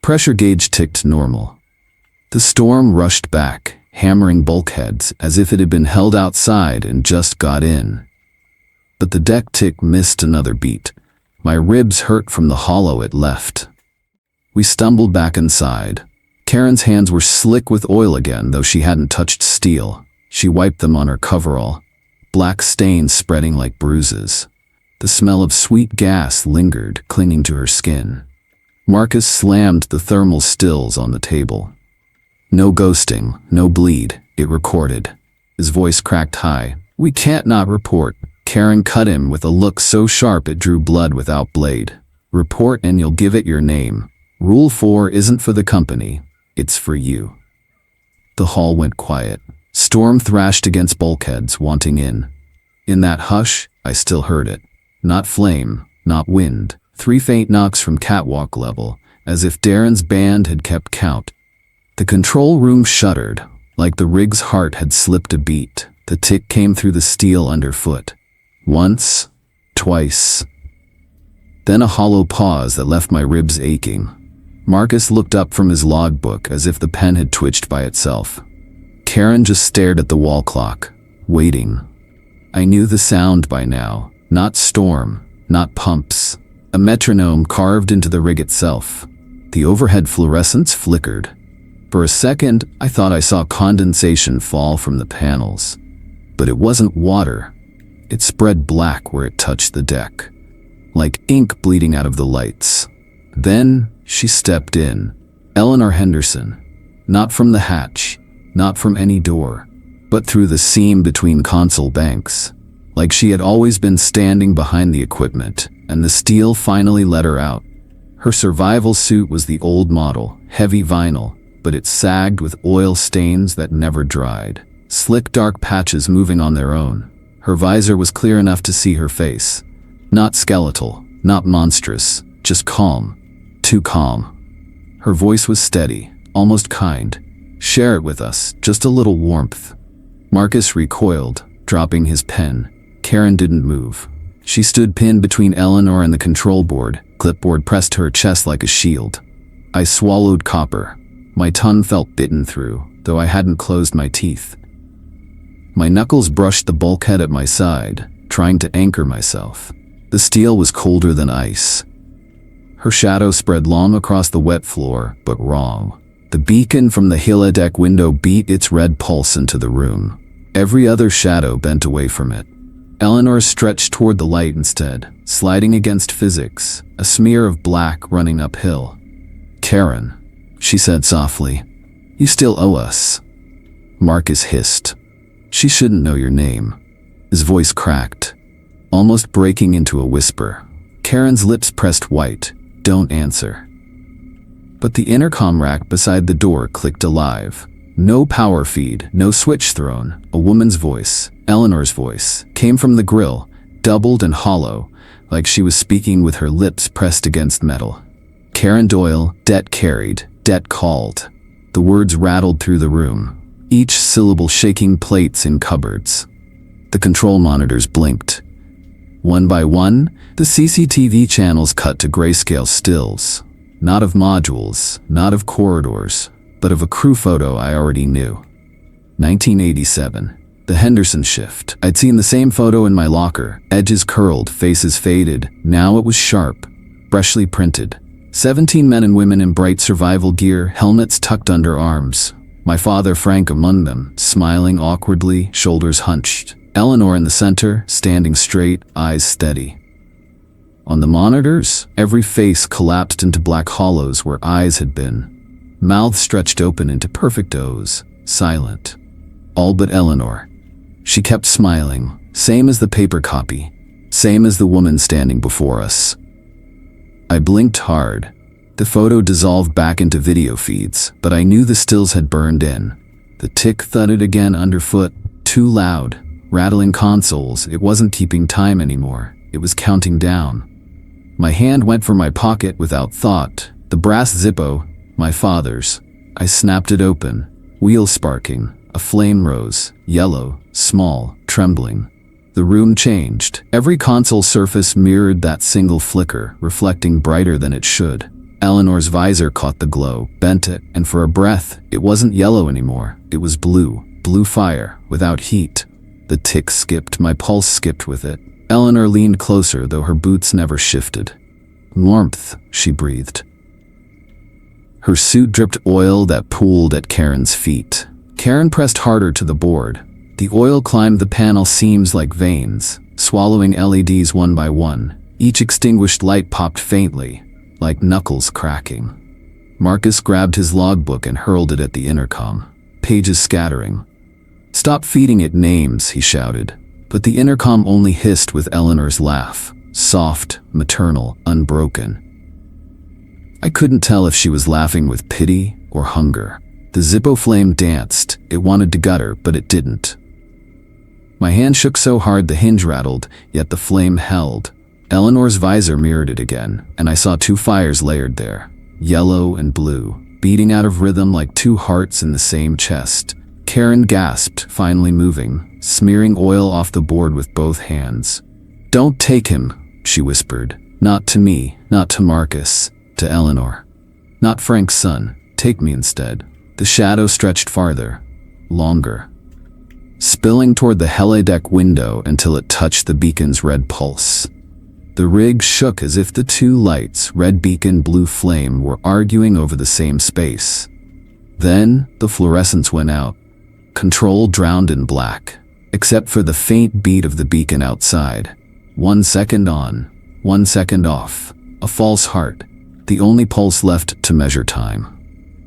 Pressure gauge ticked normal. The storm rushed back, hammering bulkheads as if it had been held outside and just got in. But the deck tick missed another beat. My ribs hurt from the hollow it left. We stumbled back inside. Karen's hands were slick with oil again, though she hadn't touched steel. She wiped them on her coverall. Black stains spreading like bruises. The smell of sweet gas lingered, clinging to her skin. Marcus slammed the thermal stills on the table. "No ghosting, no bleed," it recorded. His voice cracked high. "We can't not report." Karen cut him with a look so sharp it drew blood without blade. "Report and you'll give it your name. Rule 4 isn't for the company, it's for you." The hall went quiet. Storm thrashed against bulkheads, wanting in. In that hush, I still heard it. Not flame, not wind. 3 faint knocks from catwalk level, as if Darren's band had kept count. The control room shuddered, like the rig's heart had slipped a beat. The tick came through the steel underfoot. Once, twice. Then a hollow pause that left my ribs aching. Marcus looked up from his logbook as if the pen had twitched by itself. Karen just stared at the wall clock, waiting. I knew the sound by now. Not storm, not pumps. A metronome carved into the rig itself. The overhead fluorescence flickered. For a second, I thought I saw condensation fall from the panels. But it wasn't water. It spread black where it touched the deck, like ink bleeding out of the lights. Then she stepped in. Eleanor Henderson. Not from the hatch, not from any door, but through the seam between console banks. Like she had always been standing behind the equipment, and the steel finally let her out. Her survival suit was the old model, heavy vinyl, but it sagged with oil stains that never dried. Slick dark patches moving on their own. Her visor was clear enough to see her face. Not skeletal, not monstrous, just calm. Too calm. Her voice was steady, almost kind. "Share it with us, just a little warmth." Marcus recoiled, dropping his pen. Karen didn't move. She stood pinned between Eleanor and the control board. Clipboard pressed to her chest like a shield. I swallowed copper. My tongue felt bitten through, though I hadn't closed my teeth. My knuckles brushed the bulkhead at my side, trying to anchor myself. The steel was colder than ice. Her shadow spread long across the wet floor, but wrong. The beacon from the helideck window beat its red pulse into the room. Every other shadow bent away from it. Eleanor stretched toward the light instead, sliding against physics, a smear of black running uphill. "Karen," she said softly, "you still owe us." Marcus hissed. "She shouldn't know your name." His voice cracked, almost breaking into a whisper. Karen's lips pressed white. "Don't answer." But the intercom rack beside the door clicked alive. No power feed, no switch thrown. A woman's voice, Eleanor's voice, came from the grill, doubled and hollow, like she was speaking with her lips pressed against metal. "Karen Doyle, debt carried, debt called." The words rattled through the room, each syllable shaking plates in cupboards. The control monitors blinked. One by one, the CCTV channels cut to grayscale stills. Not of modules, not of corridors, but of a crew photo I already knew. 1987. The Henderson shift. I'd seen the same photo in my locker, edges curled, faces faded. Now it was sharp, freshly printed. 17 men and women in bright survival gear, helmets tucked under arms. My father Frank among them, smiling awkwardly, shoulders hunched. Eleanor in the center, standing straight, eyes steady. On the monitors, every face collapsed into black hollows where eyes had been. Mouths stretched open into perfect O's, silent. All but Eleanor. She kept smiling, same as the paper copy, same as the woman standing before us. I blinked hard. The photo dissolved back into video feeds, but I knew the stills had burned in. The tick thudded again underfoot, too loud, rattling consoles. It wasn't keeping time anymore. It was counting down. My hand went for my pocket without thought. The brass Zippo, my father's. I snapped it open, wheels sparking. A flame rose, yellow, small, trembling. The room changed. Every console surface mirrored that single flicker, reflecting brighter than it should. Eleanor's visor caught the glow, bent it, and for a breath, it wasn't yellow anymore. It was blue, blue fire, without heat. The tick skipped, my pulse skipped with it. Eleanor leaned closer, though her boots never shifted. "Warmth," she breathed. Her suit dripped oil that pooled at Karen's feet. Karen pressed harder to the board. The oil climbed the panel seams like veins, swallowing LEDs one by one. Each extinguished light popped faintly, like knuckles cracking. Marcus grabbed his logbook and hurled it at the intercom, pages scattering. "Stop feeding it names," he shouted. But the intercom only hissed with Eleanor's laugh, soft, maternal, unbroken. I couldn't tell if she was laughing with pity or hunger. The Zippo flame danced. It wanted to gut her, but it didn't. My hand shook so hard the hinge rattled, yet the flame held. Eleanor's visor mirrored it again, and I saw two fires layered there, yellow and blue, beating out of rhythm like two hearts in the same chest. Karen gasped, finally moving, smearing oil off the board with both hands. "Don't take him," she whispered. "Not to me, not to Marcus, to Eleanor. Not Frank's son. Take me instead." The shadow stretched farther, longer, spilling toward the helideck window until it touched the beacon's red pulse. The rig shook as if the two lights, red beacon, blue flame, were arguing over the same space. Then the fluorescence went out. Control drowned in black, except for the faint beat of the beacon outside. 1 second on, 1 second off. A false heart, the only pulse left to measure time.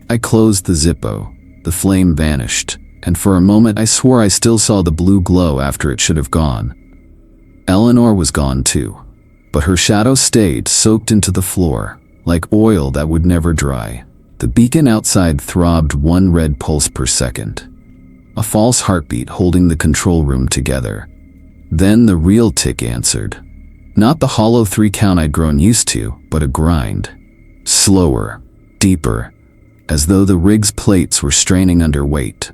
I closed the Zippo. The flame vanished, and for a moment I swore I still saw the blue glow after it should have gone. Eleanor was gone too, but her shadow stayed, soaked into the floor, like oil that would never dry. The beacon outside throbbed 1 red pulse per second. A false heartbeat holding the control room together. Then the real tick answered. Not the hollow 3 count I'd grown used to, but a grind. Slower, deeper, as though the rig's plates were straining under weight.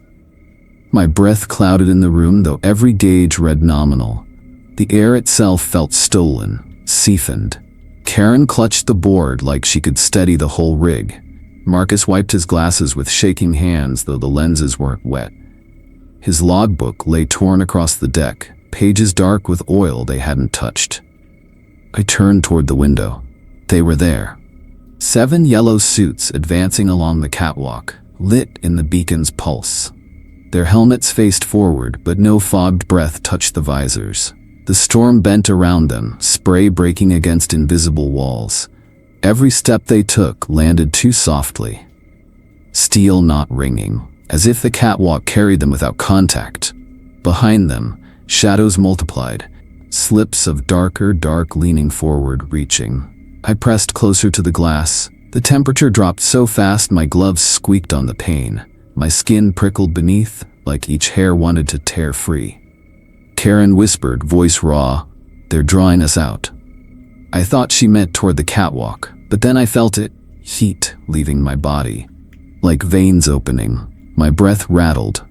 My breath clouded in the room, though every gauge read nominal. The air itself felt stolen, siphoned. Karen clutched the board like she could steady the whole rig. Marcus wiped his glasses with shaking hands, though the lenses weren't wet. His logbook lay torn across the deck, pages dark with oil they hadn't touched. I turned toward the window. They were there. 7 yellow suits advancing along the catwalk, lit in the beacon's pulse. Their helmets faced forward, but no fogged breath touched the visors. The storm bent around them, spray breaking against invisible walls. Every step they took landed too softly. Steel not ringing, as if the catwalk carried them without contact. Behind them, shadows multiplied, slips of darker dark leaning forward, reaching. I pressed closer to the glass. The temperature dropped so fast my gloves squeaked on the pane. My skin prickled beneath, like each hair wanted to tear free. Karen whispered, voice raw, "They're drawing us out." I thought she meant toward the catwalk, but then I felt it, heat leaving my body. Like veins opening, my breath rattled.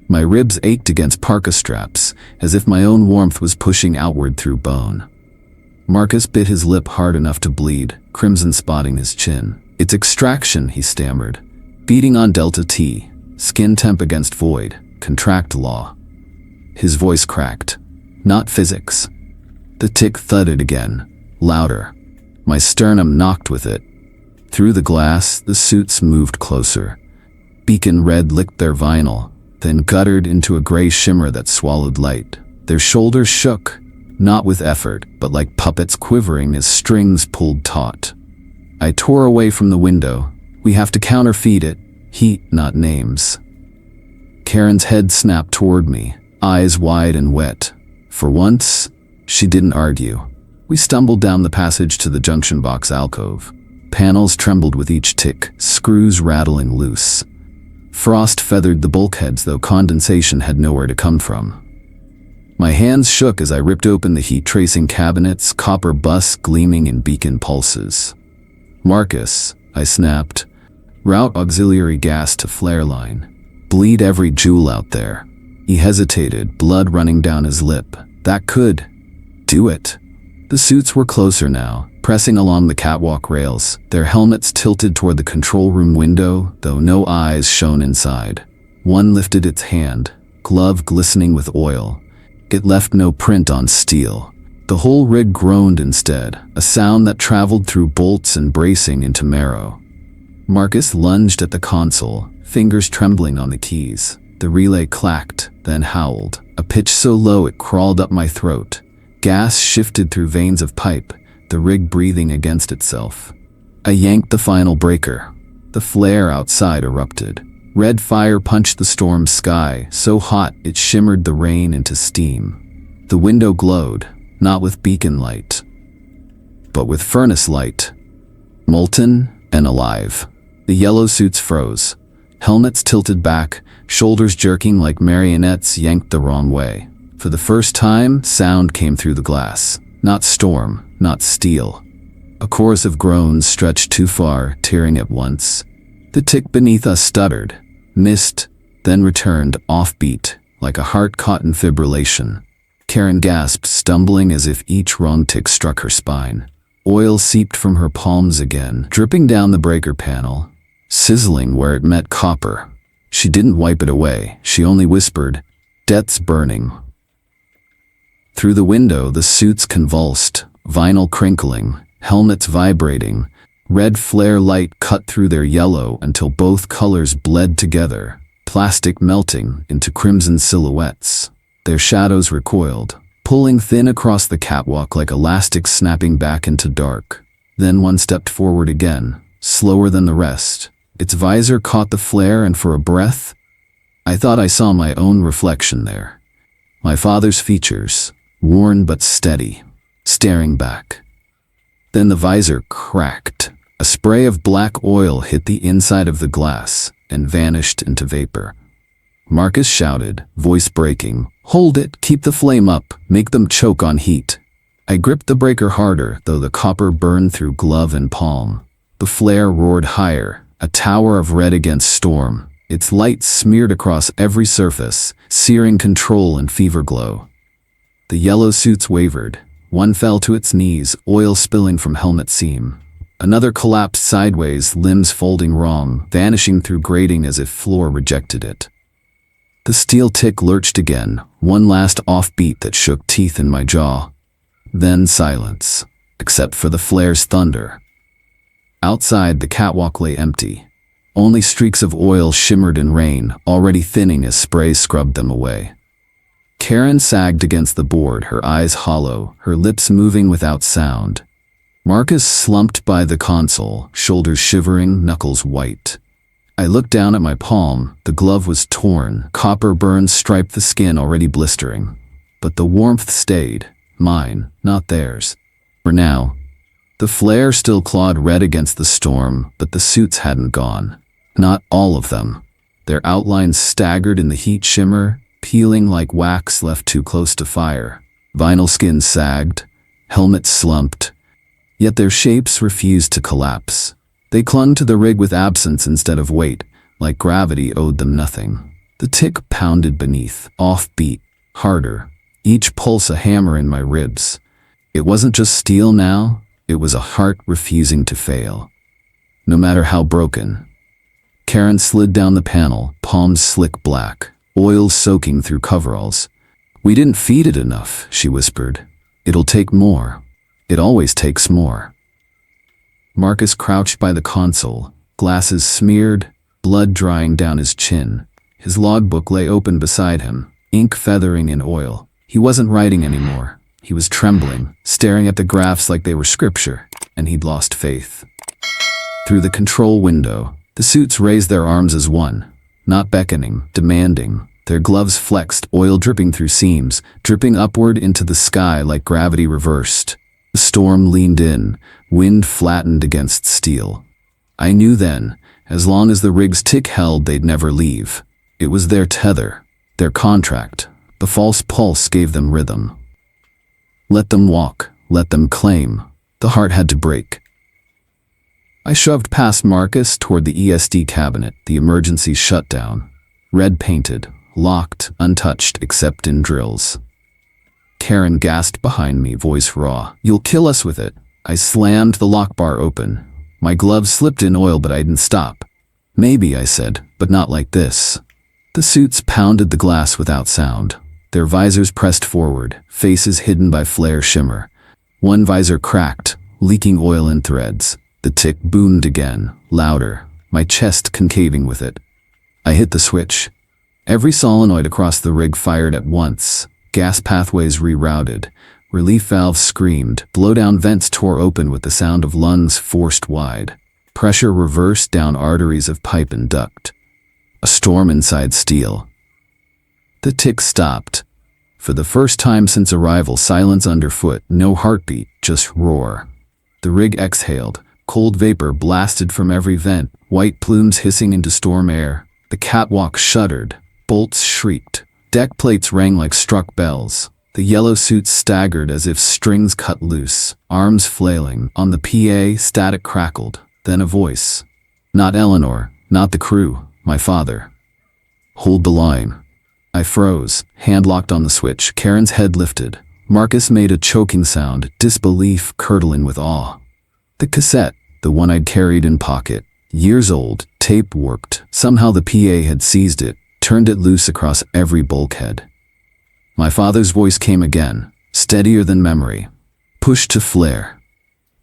My ribs ached against parka straps, as if my own warmth was pushing outward through bone. Marcus bit his lip hard enough to bleed, crimson spotting his chin. "It's extraction," he stammered. "Beating on delta T, skin temp against void, contract law." His voice cracked. "Not physics." The tick thudded again, louder. My sternum knocked with it. Through the glass, the suits moved closer. Beacon red licked their vinyl, then guttered into a gray shimmer that swallowed light. Their shoulders shook, not with effort, but like puppets quivering as strings pulled taut. I tore away from the window. We have to counterfeit it. Heat, not names. Karen's head snapped toward me, eyes wide and wet. For once, she didn't argue. We stumbled down the passage to the junction box alcove. Panels trembled with each tick, screws rattling loose. Frost feathered the bulkheads, though condensation had nowhere to come from. My hands shook as I ripped open the heat-tracing cabinets, copper bus gleaming in beacon pulses. "Marcus," I snapped. "Route auxiliary gas to flare line. Bleed every joule out there." He hesitated, blood running down his lip. "That could do it." The suits were closer now, pressing along the catwalk rails, their helmets tilted toward the control room window, though no eyes shone inside. One lifted its hand, glove glistening with oil. It left no print on steel. The whole rig groaned instead, a sound that traveled through bolts and bracing into marrow. Marcus lunged at the console, fingers trembling on the keys. The relay clacked, then howled, a pitch so low it crawled up my throat. Gas shifted through veins of pipe, the rig breathing against itself. I yanked the final breaker. The flare outside erupted. Red fire punched the storm's sky, so hot it shimmered the rain into steam. The window glowed, not with beacon light, but with furnace light. Molten and alive. The yellow suits froze. Helmets tilted back, shoulders jerking like marionettes yanked the wrong way. For the first time, sound came through the glass. Not storm, not steel. A chorus of groans stretched too far, tearing at once. The tick beneath us stuttered, missed, then returned offbeat, like a heart caught in fibrillation. Karen gasped, stumbling as if each wrong tick struck her spine. Oil seeped from her palms again, dripping down the breaker panel, sizzling where it met copper. She didn't wipe it away, she only whispered, "Death's burning." Through the window, the suits convulsed, vinyl crinkling, helmets vibrating. Red flare light cut through their yellow until both colors bled together, plastic melting into crimson silhouettes. Their shadows recoiled, pulling thin across the catwalk like elastic snapping back into dark. Then one stepped forward again, slower than the rest. Its visor caught the flare, and for a breath, I thought I saw my own reflection there. My father's features, worn but steady, staring back. Then the visor cracked. A spray of black oil hit the inside of the glass and vanished into vapor. Marcus shouted, voice breaking, "Hold it, keep the flame up, make them choke on heat." I gripped the breaker harder, though the copper burned through glove and palm. The flare roared higher, a tower of red against storm. Its light smeared across every surface, searing control and fever glow. The yellow suits wavered. One fell to its knees, oil spilling from helmet seam. Another collapsed sideways, limbs folding wrong, vanishing through grating as if floor rejected it. The steel tick lurched again, one last offbeat that shook teeth in my jaw. Then silence, except for the flare's thunder. Outside, the catwalk lay empty. Only streaks of oil shimmered in rain, already thinning as spray scrubbed them away. Karen sagged against the board, her eyes hollow, her lips moving without sound. Marcus slumped by the console, shoulders shivering, knuckles white. I looked down at my palm. The glove was torn, copper burns striped the skin already blistering. But the warmth stayed, mine, not theirs. For now. The flare still clawed red against the storm, but the suits hadn't gone. Not all of them. Their outlines staggered in the heat shimmer, peeling like wax left too close to fire. Vinyl skin sagged, helmets slumped. Yet their shapes refused to collapse. They clung to the rig with absence instead of weight, like gravity owed them nothing. The tick pounded beneath, offbeat, harder, each pulse a hammer in my ribs. It wasn't just steel now, it was a heart refusing to fail. No matter how broken. Karen slid down the panel, palms slick black, oil soaking through coveralls. "We didn't feed it enough," she whispered. "It'll take more. It always takes more." Marcus crouched by the console, glasses smeared, blood drying down his chin. His logbook lay open beside him, ink feathering in oil. He wasn't writing anymore. He was trembling, staring at the graphs like they were scripture, and he'd lost faith. Through the control window, the suits raised their arms as one, not beckoning, demanding. Their gloves flexed, oil dripping through seams, dripping upward into the sky like gravity reversed. The storm leaned in, wind flattened against steel. I knew then, as long as the rig's tick held, they'd never leave. It was their tether, their contract. The false pulse gave them rhythm. Let them walk, let them claim. The heart had to break. I shoved past Marcus toward the ESD cabinet, the emergency shutdown. Red painted, locked, untouched except in drills. Karen gasped behind me, voice raw. "You'll kill us with it." I slammed the lock bar open. My gloves slipped in oil, but I didn't stop. "Maybe," I said, "but not like this." The suits pounded the glass without sound. Their visors pressed forward, faces hidden by flare shimmer. One visor cracked, leaking oil in threads. The tick boomed again, louder, my chest concaving with it. I hit the switch. Every solenoid across the rig fired at once. Gas pathways rerouted. Relief valves screamed. Blowdown vents tore open with the sound of lungs forced wide. Pressure reversed down arteries of pipe and duct. A storm inside steel. The tick stopped. For the first time since arrival, silence underfoot, no heartbeat, just roar. The rig exhaled. Cold vapor blasted from every vent, white plumes hissing into storm air. The catwalk shuddered. Bolts shrieked. Deck plates rang like struck bells. The yellow suits staggered as if strings cut loose, arms flailing. On the PA, static crackled. Then a voice. Not Eleanor, not the crew, my father. "Hold the line." I froze, hand locked on the switch. Karen's head lifted. Marcus made a choking sound, disbelief curdling with awe. The cassette, the one I'd carried in pocket, years old, tape warped. Somehow the PA had seized it, turned it loose across every bulkhead. My father's voice came again, steadier than memory. "Push to flare."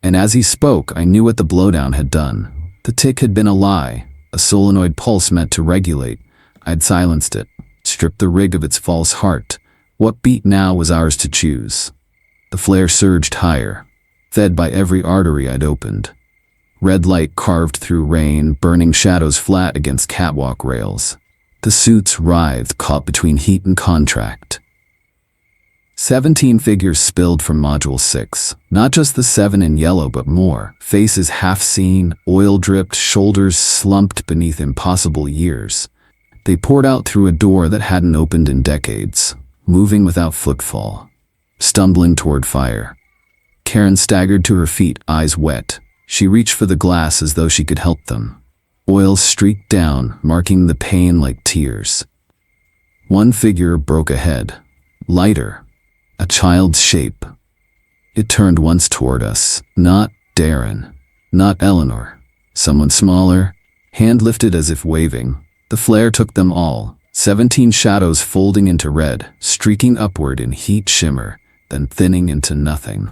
And as he spoke, I knew what the blowdown had done. The tick had been a lie, a solenoid pulse meant to regulate. I'd silenced it, stripped the rig of its false heart. What beat now was ours to choose. The flare surged higher, fed by every artery I'd opened. Red light carved through rain, burning shadows flat against catwalk rails. The suits writhed, caught between heat and contract. 17 figures spilled from Module 6. Not just the 7 in yellow, but more. Faces half-seen, oil-dripped, shoulders slumped beneath impossible years. They poured out through a door that hadn't opened in decades, moving without footfall, stumbling toward fire. Karen staggered to her feet, eyes wet. She reached for the glass as though she could help them. Oil streaked down, marking the pain like tears. One figure broke ahead, lighter, a child's shape. It turned once toward us, not Darren, Not Eleanor. Someone smaller, hand lifted as if waving. The flare took them all, 17 shadows folding into red, streaking upward in heat shimmer, then thinning into nothing.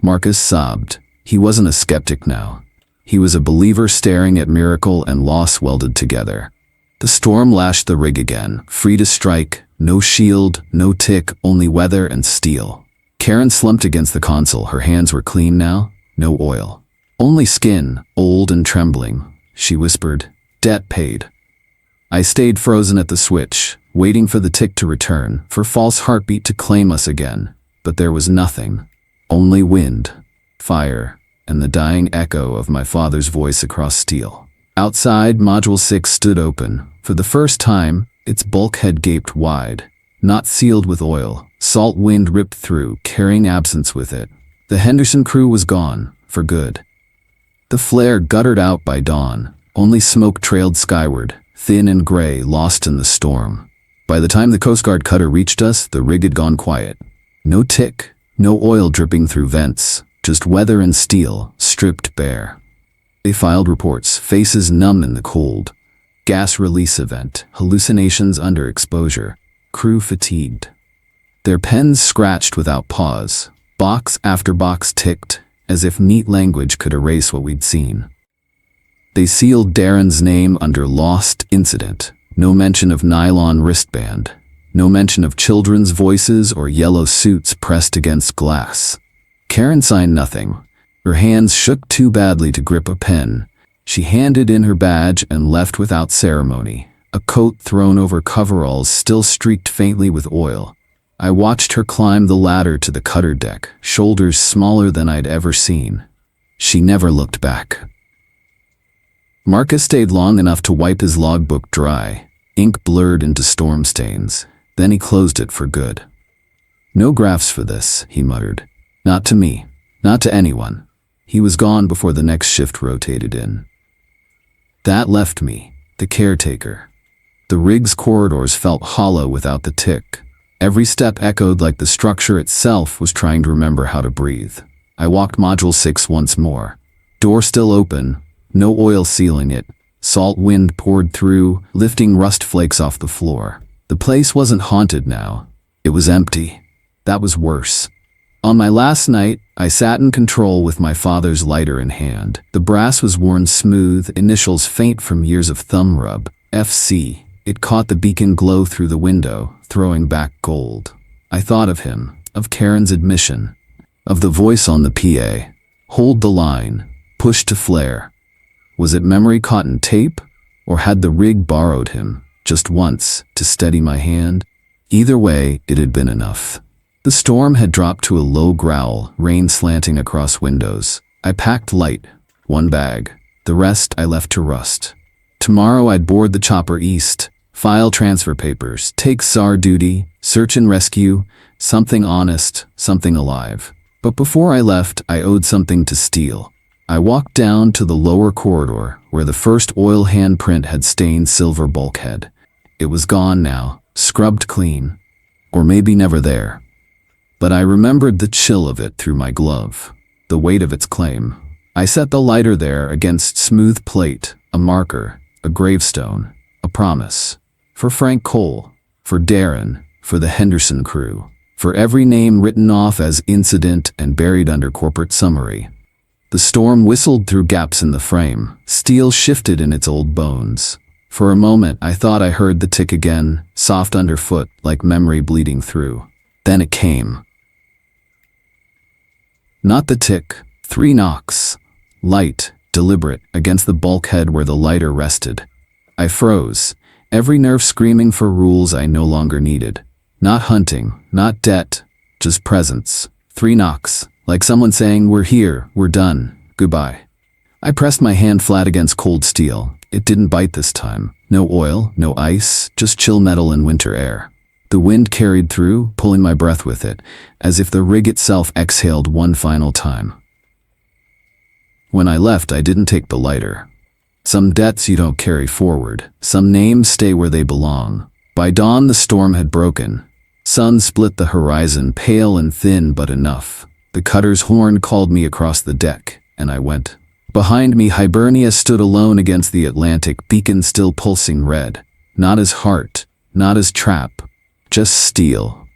Marcus sobbed. He wasn't a skeptic now. He was a believer staring at miracle and loss welded together. The storm lashed the rig again, free to strike, no shield, no tick, only weather and steel. Karen slumped against the console, her hands were clean now, no oil. Only skin, old and trembling. She whispered, "Debt paid." I stayed frozen at the switch, waiting for the tick to return, for false heartbeat to claim us again. But there was nothing. Only wind, fire, and the dying echo of my father's voice across steel. Outside, Module 6 stood open. For the first time, its bulkhead gaped wide. Not sealed with oil, salt wind ripped through, carrying absence with it. The Henderson crew was gone, for good. The flare guttered out by dawn. Only smoke trailed skyward, thin and gray, lost in the storm. By the time the Coast Guard cutter reached us, the rig had gone quiet. No tick, no oil dripping through vents, just weather and steel, stripped bare. They filed reports, faces numb in the cold. Gas release event, hallucinations under exposure, crew fatigued. Their pens scratched without pause. Box after box ticked, as if neat language could erase what we'd seen. They sealed Darren's name under lost incident. No mention of nylon wristband. No mention of children's voices or yellow suits pressed against glass. Karen signed nothing. Her hands shook too badly to grip a pen. She handed in her badge and left without ceremony, a coat thrown over coveralls still streaked faintly with oil. I watched her climb the ladder to the cutter deck, shoulders smaller than I'd ever seen. She never looked back. Marcus stayed long enough to wipe his logbook dry. Ink blurred into storm stains. Then he closed it for good. "No graphs for this," he muttered. "Not to me. Not to anyone." He was gone before the next shift rotated in. That left me, the caretaker. The rig's corridors felt hollow without the tick. Every step echoed like the structure itself was trying to remember how to breathe. I walked Module 6 once more. Door still open, no oil sealing it. Salt wind poured through, lifting rust flakes off the floor. The place wasn't haunted now. It was empty. That was worse. On my last night, I sat in control with my father's lighter in hand. The brass was worn smooth, initials faint from years of thumb rub. FC. It caught the beacon glow through the window, throwing back gold. I thought of him, of Karen's admission, of the voice on the PA. Hold the line. Push to flare. Was it memory caught in tape? Or had the rig borrowed him, just once, to steady my hand? Either way, it had been enough. The storm had dropped to a low growl, rain slanting across windows. I packed light, one bag. The rest I left to rust. Tomorrow I'd board the chopper east, file transfer papers, take SAR duty, search and rescue, something honest, something alive. But before I left, I owed something to steal. I walked down to the lower corridor, where the first oil handprint had stained silver bulkhead. It was gone now, scrubbed clean. Or maybe never there. But I remembered the chill of it through my glove, the weight of its claim. I set the lighter there against smooth plate, a marker, a gravestone, a promise. For Frank Cole, for Darren, for the Henderson crew, for every name written off as incident and buried under corporate summary. The storm whistled through gaps in the frame. Steel shifted in its old bones. For a moment, I thought I heard the tick again, soft underfoot, like memory bleeding through. Then it came. Not the tick, 3 knocks. Light, deliberate, against the bulkhead where the lighter rested. I froze, every nerve screaming for rules I no longer needed. Not hunting, not debt, just presence. 3 knocks, like someone saying, "We're here, we're done, goodbye." I pressed my hand flat against cold steel. It didn't bite this time. No oil, no ice, just chill metal and winter air. The wind carried through, pulling my breath with it, as if the rig itself exhaled one final time. When I left, I didn't take the lighter. Some debts you don't carry forward. Some names stay where they belong. By dawn, the storm had broken. Sun split the horizon, pale and thin, but enough. The cutter's horn called me across the deck, and I went. Behind me, Hibernia stood alone against the Atlantic, beacon still pulsing red. Not as heart, not as trap, just steel.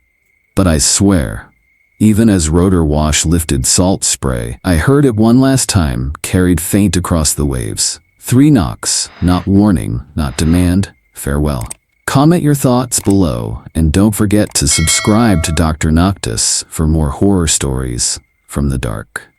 But I swear, even as rotor wash lifted salt spray, I heard it one last time, carried faint across the waves. 3 knocks, not warning, not demand, farewell. Comment your thoughts below, and don't forget to subscribe to Dr. Noctis for more horror stories from the dark.